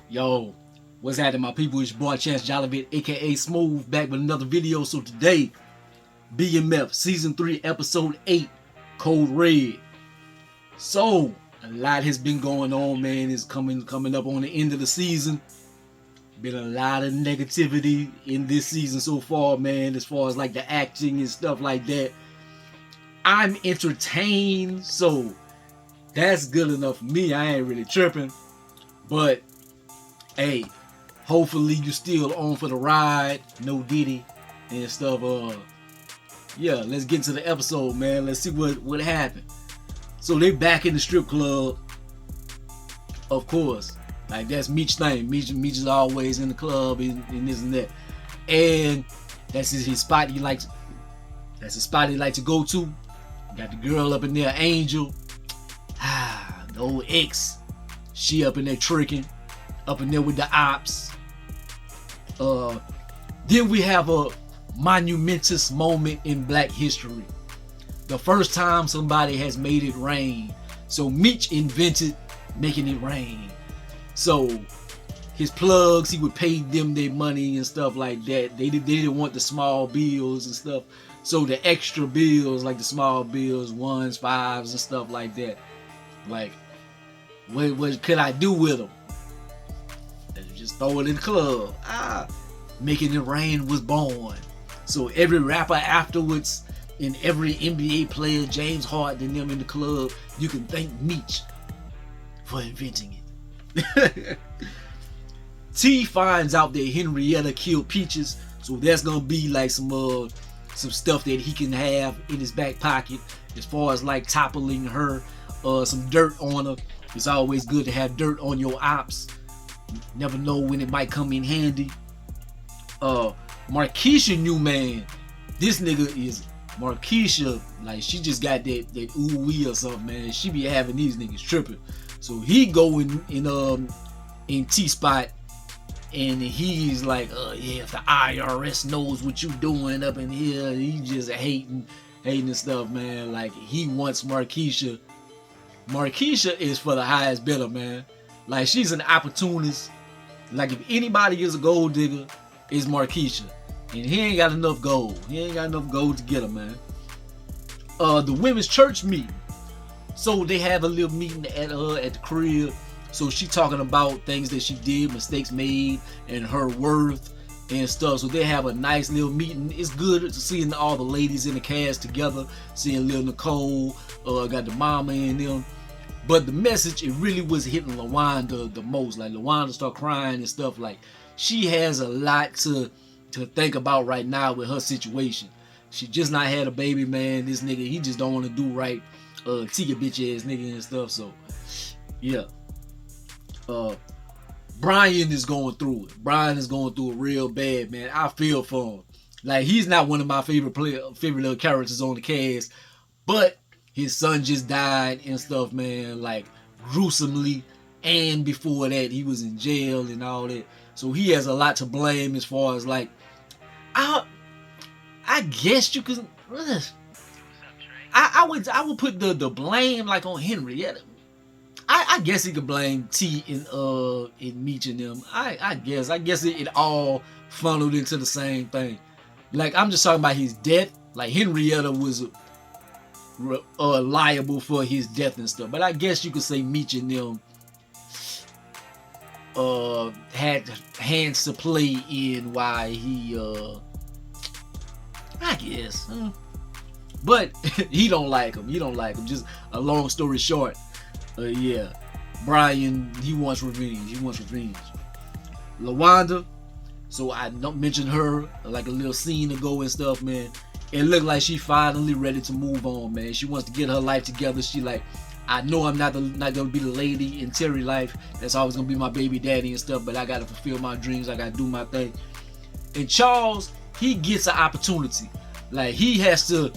Yo, what's happening, my people? It's your boy Chance Jollivet, aka Smooth, back with another video. So today, BMF Season 3, Episode 8, Code Red. So, a lot has been going on, man. It's coming up on the end of the season. Been a lot of negativity in this season so far, man, as far as like the acting and stuff like that. I'm entertained, so that's good enough for me. I ain't really tripping. But hey, hopefully you still on for the ride, no Diddy and stuff. Yeah, let's get into the episode, man. Let's see what happened. So they back in the strip club, of course. Like that's Meech's thing. Meech is always in the club and this and that, and that's his spot. That's the spot he like to go to. Got the girl up in there, Angel. The old ex. She up in there tricking. Up in there with the ops. Then we have a monumentous moment in Black history. The first time somebody has made it rain. So Meech invented making it rain. So his plugs, he would pay them their money and stuff like that. They didn't want the small bills and stuff. So the extra bills, like the small bills, 1s, 5s and stuff like that. Like, what could I do with them? Just throw it in the club. Making it rain was born. So every rapper afterwards and every NBA player, James Harden and them in the club, you can thank Meech for inventing it. T finds out that Henrietta killed Peaches, so that's gonna be like some stuff that he can have in his back pocket as far as like toppling her, some dirt on her. It's always good to have dirt on your ops. Never know when it might come in handy. Marquisha knew, man. This nigga is Marquisha. Like she just got that ooh wee or something, man. She be having these niggas tripping. So he go in T spot, and he's like, yeah, if the IRS knows what you doing up in here, he just hating and stuff, man. Like he wants Marquisha. Marquisha is for the highest bidder, man. Like she's an opportunist. Like if anybody is a gold digger, it's Marquisha. And he ain't got enough gold. He ain't got enough gold to get her, man. The women's church meeting. So they have a little meeting at the crib. So she talking about things that she did, mistakes made, and her worth and stuff. So they have a nice little meeting. It's good to seeing all the ladies in the cast together. Seeing Lil Nicole, got the mama in them. But the message, it really was hitting LaWanda the most. Like LaWanda start crying and stuff. Like she has a lot to think about right now with her situation. She just not had a baby, man. This nigga, he just don't want to do right. Tia bitch ass nigga and stuff. So yeah. Brian is going through it. Brian is going through it real bad, man. I feel for him. Like he's not one of my favorite little characters on the cast, but his son just died and stuff, man. Like gruesomely, and before that he was in jail and all that. So he has a lot to blame as far as like, I guess you could. I would put the blame like on Henrietta. I guess he could blame T in Meech and them. I guess it all funneled into the same thing. Like I'm just talking about his death. Like Henrietta was liable for his death and stuff. But I guess you could say Meech and them had hands to play in why he I guess. But he don't like him. Just a long story short. Yeah, Brian, he wants revenge. LaWanda, so I don't mention her like a little scene ago and stuff, man. It looked like she finally ready to move on, man. She wants to get her life together. She like, I know I'm not gonna be the lady in Terry life that's always gonna be my baby daddy and stuff, but I gotta fulfill my dreams. I gotta do my thing. And Charles, he gets an opportunity. Like he has to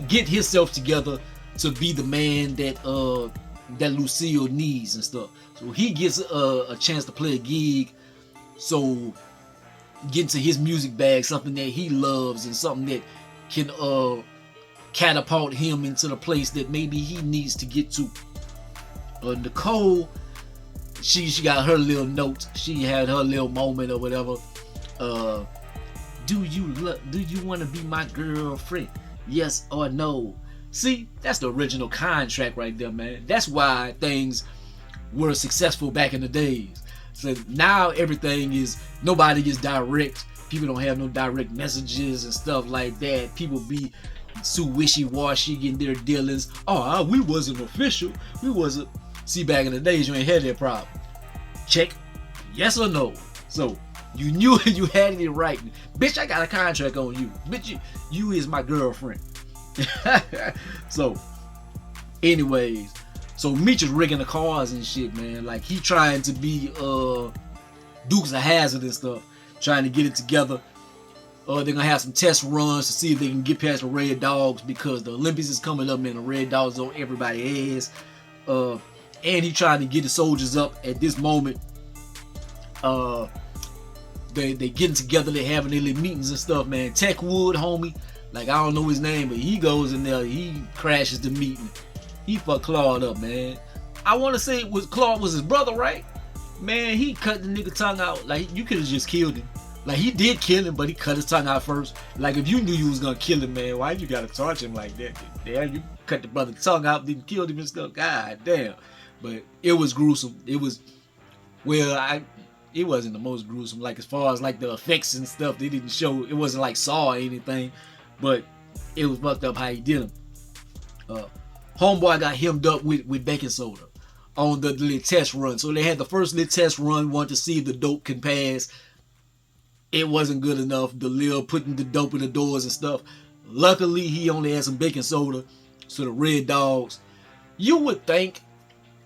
get himself together to be the man that Lucille needs and stuff. So he gets a chance to play a gig. So get into his music bag, something that he loves and something that can catapult him into the place that maybe he needs to get to. Nicole, she got her little note. She had her little moment or whatever. Do you want to be my girlfriend? Yes or no? See, that's the original contract right there, man. That's why things were successful back in the days. So now everything is, nobody is direct. People don't have no direct messages and stuff like that. People be too wishy-washy in their dealings. Oh, we wasn't official. We wasn't. See, back in the days, you ain't had that problem. Check, yes or no. So you knew you had it in writing. Bitch, I got a contract on you. Bitch, you is my girlfriend. So, anyways, so Meech is rigging the cars and shit, man. Like, he trying to be Dukes of Hazzard and stuff, trying to get it together. They're gonna have some test runs to see if they can get past the Red Dogs, because the Olympics is coming up, man. The Red Dogs on everybody ass. And he trying to get the soldiers up at this moment. They getting together, they having their little meetings and stuff, man. Techwood, homie, like, I don't know his name, but he goes in there, he crashes the meeting. He fucked Claude up, man. I want to say Claude was his brother, right? Man, he cut the nigga tongue out. Like, you could have just killed him. Like, he did kill him, but he cut his tongue out first. Like, if you knew you was gonna kill him, man, why you gotta torture him like that? Damn, you cut the brother's tongue out, then killed him and stuff. God damn. But it was gruesome. It was, well, it wasn't the most gruesome. Like, as far as like the effects and stuff, they didn't show. It wasn't like Saw or anything, but it was fucked up how he did him. Homeboy got hemmed up with baking soda on the little test run. So they had the first little test run, wanted to see if the dope can pass. It wasn't good enough. The Lil putting the dope in the doors and stuff. Luckily, he only had some baking soda. So the Red Dogs, you would think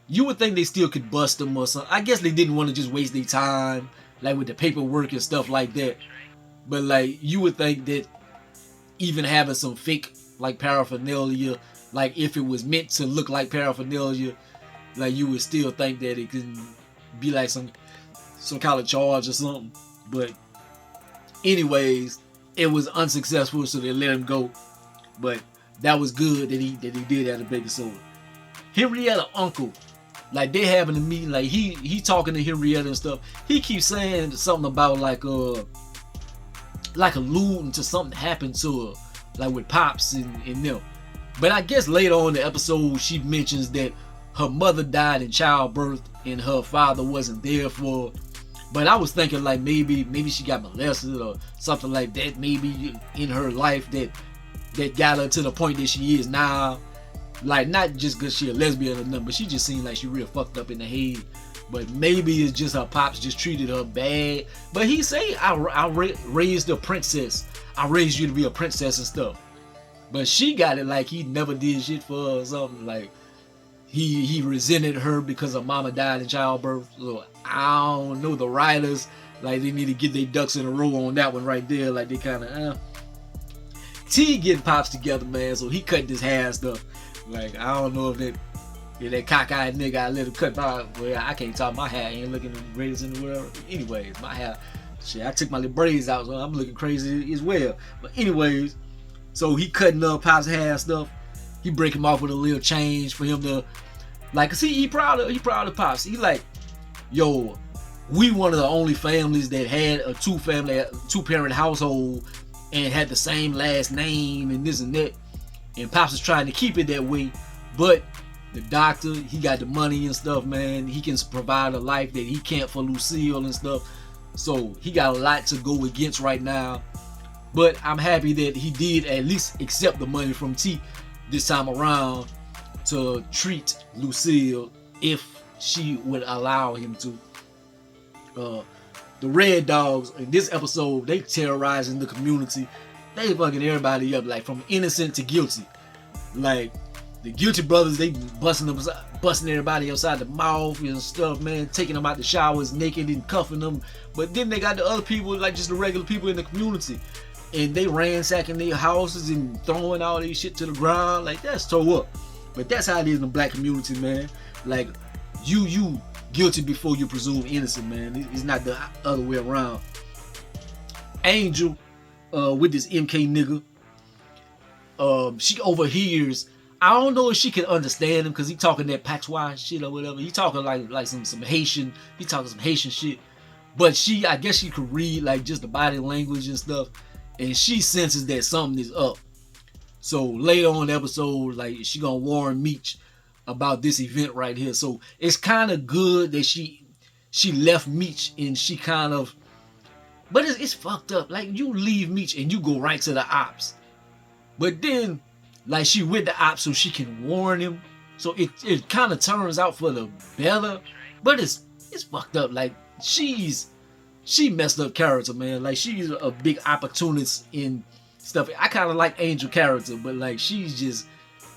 they still could bust them or something. I guess they didn't want to just waste their time, like with the paperwork and stuff like that. But like, you would think that even having some fake like paraphernalia, like if it was meant to look like paraphernalia, like you would still think that it could be like some kind of charge or something. But anyways, it was unsuccessful, so they let him go. But that was good that he did have a baking soda. Henrietta uncle, like they having a meeting, like he talking to Henrietta and stuff. He keeps saying something about like alluding to something happened to her, like with Pops and them. But I guess later on in the episode, she mentions that her mother died in childbirth and her father wasn't there for her. But I was thinking like maybe she got molested or something like that. Maybe in her life that got her to the point that she is now. Like, not just because she a lesbian or nothing, but she just seemed like she real fucked up in the head. But maybe it's just her pops just treated her bad. But he say, I raised a princess. I raised you to be a princess and stuff. But she got it like he never did shit for her or something. Like, he resented her because her mama died in childbirth. So, I don't know, the writers, like, they need to get their ducks in a row on that one right there. Like, they kind of, T getting Pops together, man, so he cut his hair and stuff. Like, I don't know if that cockeyed nigga I let him cut my, well, I can't talk, my hair ain't looking the greatest in the world. Anyways, my hair, shit, I took my little braids out, so I'm looking crazy as well. But anyways, so he cutting up Pop's hair and stuff. He break him off with a little change for him to, like, see, he proud of Pops. He like, yo, we one of the only families that had a two-parent household and had the same last name and this and that. And Pops is trying to keep it that way, but the doctor, he got the money and stuff, man. He can provide a life that he can't for Lucille and stuff. So he got a lot to go against right now. But I'm happy that he did at least accept the money from T this time around to treat Lucille if she would allow him to. The Red Dogs in this episode, they terrorizing the community. They fucking everybody up, like from innocent to guilty. Like the guilty brothers, they busting everybody outside the mouth and stuff, man. Taking them out the showers naked and cuffing them. But then they got the other people, like just the regular people in the community, and they ransacking their houses and throwing all these shit to the ground. Like, that's toe up. But that's how it is in the black community, man. Like, you guilty before you presume innocent, man. It's not the other way around. Angel, with this MK nigga, she overhears, I don't know if she can understand him because he talking that patois shit or whatever. He talking like some Haitian. He talking some Haitian shit. But I guess she could read like just the body language and stuff, and she senses that something is up. So later on in the episode, like she gonna warn Meech about this event right here. So it's kind of good that she left Meech and she kind of, but it's fucked up. Like you leave Meech and you go right to the ops, but then like she with the ops so she can warn him. So it kind of turns out for the better, but it's fucked up. Like she messed up character, man. Like she's a big opportunist in stuff. I kind of like Angel character, but like she's just,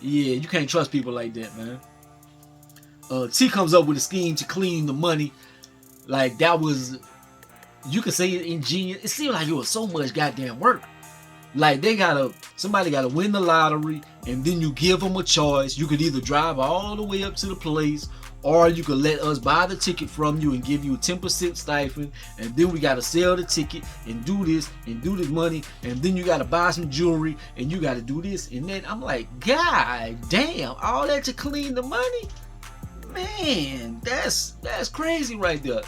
yeah, you can't trust people like that, man. T comes up with a scheme to clean the money. Like that was, you could say ingenious. It seemed like it was so much goddamn work. Like somebody gotta win the lottery, and then you give them a choice. You could either drive all the way up to the place, or you could let us buy the ticket from you and give you a 10% stipend, and then we gotta sell the ticket and do this money, and then you gotta buy some jewelry and you gotta do this and that. I'm like, God damn, all that to clean the money? Man, that's crazy right there.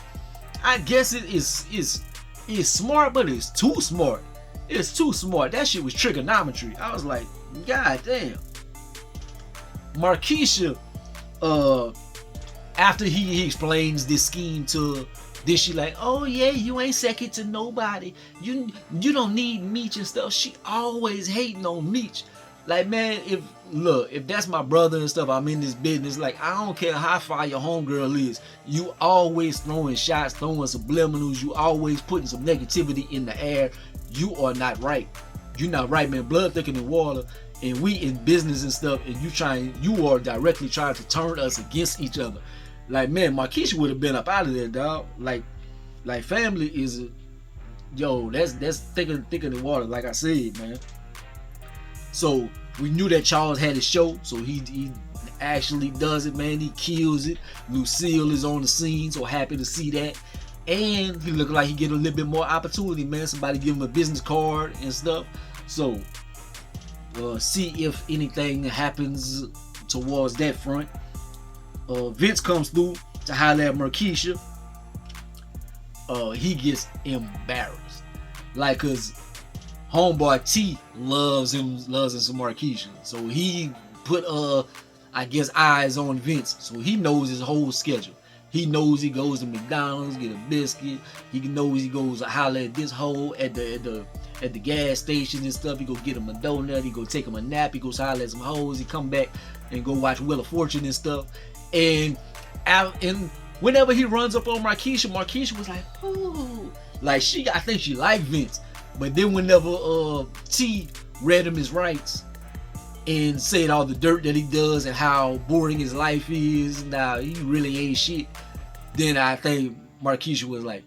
I guess it is smart, but it's too smart. It's too smart. That shit was trigonometry. I was like, God damn. Markeisha, after he explains this scheme to this, she like, oh yeah, you ain't second to nobody. You don't need Meech and stuff. She always hating on Meech. Like, man, if that's my brother and stuff, I'm in this business. Like, I don't care how far your homegirl is. You always throwing shots, throwing subliminals. You always putting some negativity in the air. You are not right. You're not right, man. Blood thicker than water. And we in business and stuff, and you are directly trying to turn us against each other. Like, man, Markeisha would have been up out of there, dog. Like family is, that's thicker than water, like I said, man. So we knew that Charles had his show, so he actually does it, man. He kills it. Lucille is on the scene, so happy to see that. And he looked like he get a little bit more opportunity, man. Somebody give him a business card and stuff. So see if anything happens towards that front. Vince comes through to holler at Markeisha. He gets embarrassed, like, cause homeboy T loves him some Markeisha, so he put I guess eyes on Vince, so he knows his whole schedule. He knows he goes to McDonald's, get a biscuit. He knows he goes to holler at this hoe at the gas station and stuff. He go get him a donut. He go take him a nap. He goes holler at some hoes. He come back and go watch Wheel of Fortune and stuff. And whenever he runs up on Markeisha was like, ooh, like I think she liked Vince. But then whenever T read him his rights and said all the dirt that he does and how boring his life is, now he really ain't shit, then I think Markeisha was like,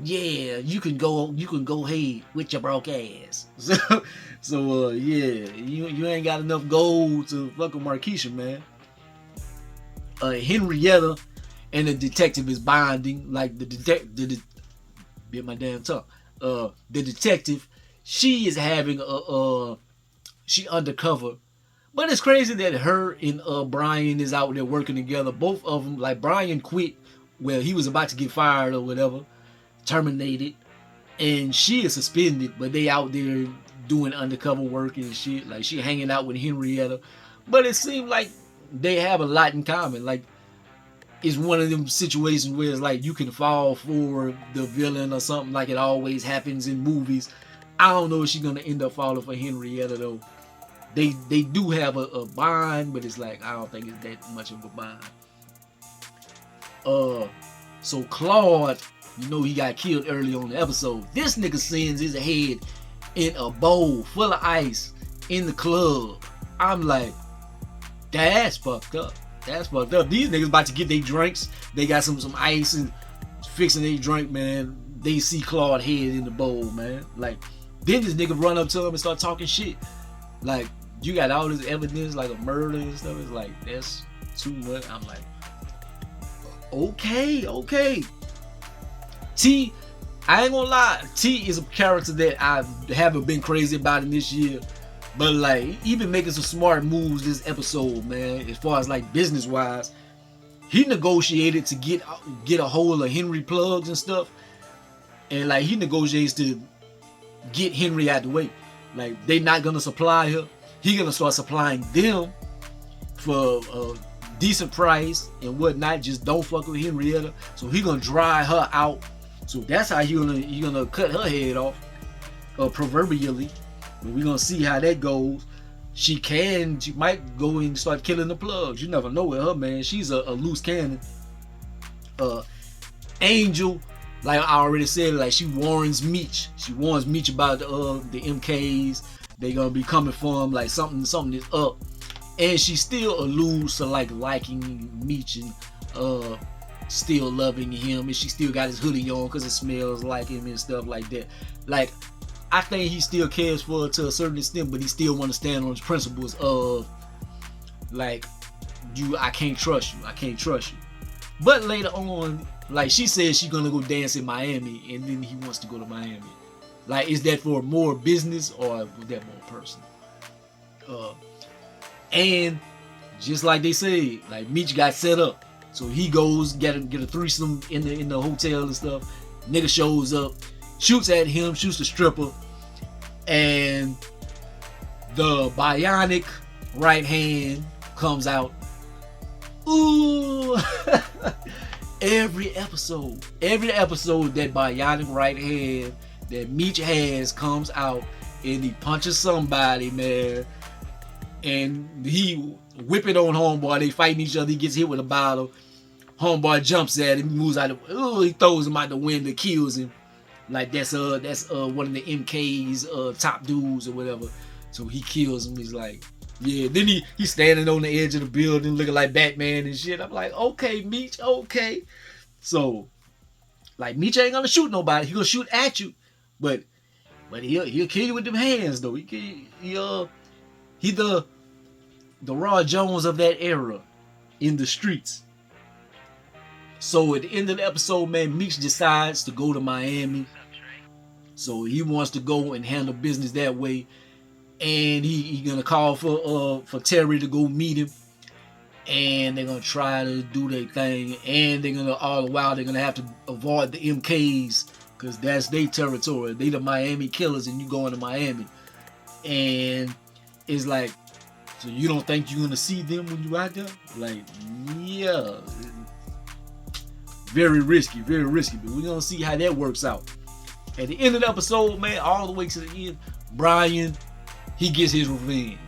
yeah, you can go ahead with your broke ass. So yeah, you ain't got enough gold to fuck with Markeisha, man. Henrietta and the detective is bonding. Like bit my damn tongue. The detective, she is having she undercover, but it's crazy that her and Brian is out there working together. Both of them, like Brian quit, well, he was about to get fired or whatever, terminated, and she is suspended, but they out there doing undercover work and shit. Like, she hanging out with Henrietta, but it seemed like they have a lot in common. Like, it's one of them situations where it's like you can fall for the villain or something, like it always happens in movies. I don't know if she's gonna end up falling for Henrietta though. They do have a bond, but it's like, I don't think it's that much of a bond. So Claude, he got killed early on the episode. This nigga sends his head in a bowl full of ice in the club. I'm like, that's fucked up. That's fucked up. These niggas about to get their drinks. They got some ice and fixing their drink, man. They see Claude head in the bowl, man. Like, then this nigga run up to him and start talking shit. Like, you got all this evidence, like a murder and stuff. It's like, that's too much. I'm like, okay. T, I ain't gonna lie. T is a character that I haven't been crazy about in this year. But like, he been making some smart moves this episode, man. As far as like business wise, he negotiated to get a hold of Henry plugs and stuff, and like he negotiates to get Henry out the way. Like they not gonna supply her, he gonna start supplying them for a decent price and whatnot. Just don't fuck with Henrietta. So he gonna dry her out. So that's how he gonna cut her head off, proverbially. But we gonna see how that goes. She might go and start killing the plugs. You never know with her, man. She's a loose cannon. Angel, like I already said, like she warns Meech. She warns Meech about the MKs. They gonna be coming for him. Like something is up. And she still alludes to like liking Meech and still loving him. And she still got his hoodie on because it smells like him and stuff like that. Like, I think he still cares for her to a certain extent, but he still want to stand on his principles of like, I can't trust you. I can't trust you. But later on, like she says she's gonna go dance in Miami, and then he wants to go to Miami. Like, is that for more business or was that more personal? And just like they say, like Meech got set up, so he goes get a threesome in the hotel and stuff. Nigga shows up, shoots at him, shoots the stripper, and the bionic right hand comes out. Ooh. Every episode that bionic right hand that Meech has comes out, and he punches somebody, man, and he whip it on Homeboy. They fighting each other. He gets hit with a bottle. Homeboy jumps at him, moves out of, he throws him out the window, kills him. Like that's one of the MK's top dudes or whatever. So he kills him. He's like, yeah. Then he's standing on the edge of the building looking like Batman and shit. I'm like, okay, Meech, okay. So like Meech ain't gonna shoot nobody. He gonna shoot at you, but he'll kill you with them hands though. He the Raw Jones of that era in the streets. So at the end of the episode, man, Meech decides to go to Miami. So he wants to go and handle business that way. And he gonna call for Terry to go meet him. And they're gonna try to do their thing. And they're gonna, all the while, they're gonna have to avoid the MKs, because that's their territory. They the Miami killers and you going to Miami. And it's like, so you don't think you're gonna see them when you out there? Like, yeah. Very risky, but we're gonna see how that works out. At the end of the episode, man, all the way to the end, Brian, he gets his revenge.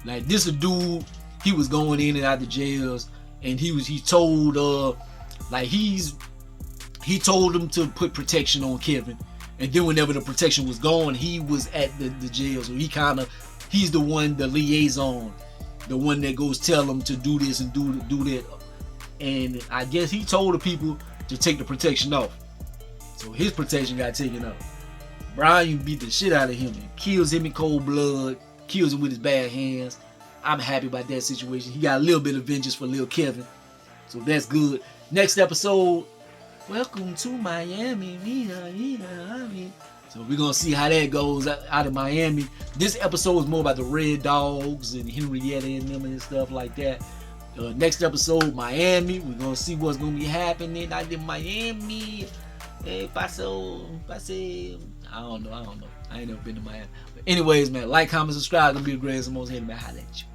Like, this a dude, he was going in and out the jails, and he told him to put protection on Kevin, and then whenever the protection was gone, he was at the jail. So he's the one, the liaison, the one that goes tell him to do this and do that. And I guess he told the people to take the protection off. So his protection got taken off. Brian beat the shit out of him and kills him in cold blood, kills him with his bad hands. I'm happy about that situation. He got a little bit of vengeance for Lil Kevin. So that's good. Next episode, welcome to Miami. So we're going to see how that goes out of Miami. This episode is more about the Red Dogs and Henrietta and them and stuff like that. Next episode, Miami. We're going to see what's going to be happening out in Miami. Hey, paso. I don't know. I ain't never been to Miami. But anyways, man, like, comment, subscribe. Gonna be the greatest and most hated, man. Holla at you.